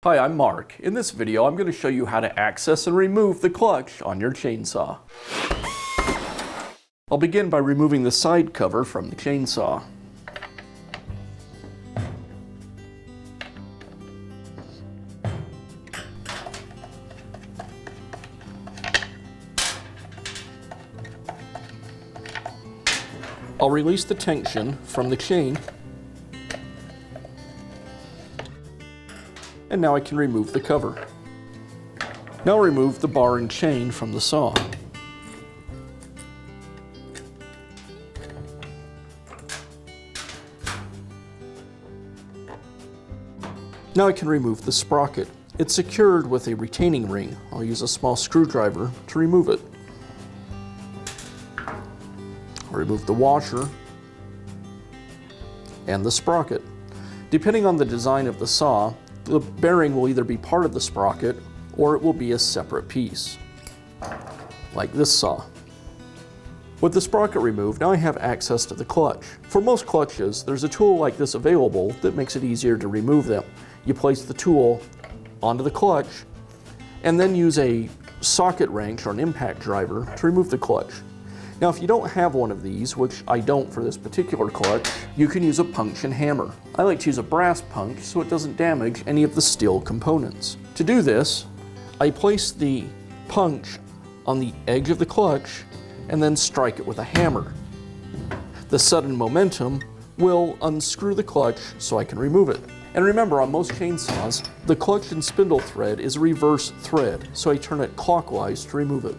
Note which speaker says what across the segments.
Speaker 1: Hi, I'm Mark. In this video, I'm going to show you how to access and remove the clutch on your chainsaw. I'll begin by removing the side cover from the chainsaw. I'll release the tension from the chain. And now I can remove the cover. Now remove the bar and chain from the saw. Now I can remove the sprocket. It's secured with a retaining ring. I'll use a small screwdriver to remove it. I'll remove the washer and the sprocket. Depending on the design of the saw, the bearing will either be part of the sprocket or it will be a separate piece, like this saw. With the sprocket removed, now I have access to the clutch. For most clutches, there's a tool like this available that makes it easier to remove them. You place the tool onto the clutch and then use a socket wrench or an impact driver to remove the clutch. Now, if you don't have one of these, which I don't for this particular clutch, you can use a punch and hammer. I like to use a brass punch so it doesn't damage any of the steel components. To do this, I place the punch on the edge of the clutch and then strike it with a hammer. The sudden momentum will unscrew the clutch so I can remove it. And remember, on most chainsaws, the clutch and spindle thread is a reverse thread, so I turn it clockwise to remove it.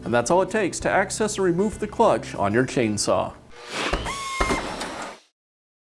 Speaker 1: And that's all it takes to access and remove the clutch on your chainsaw.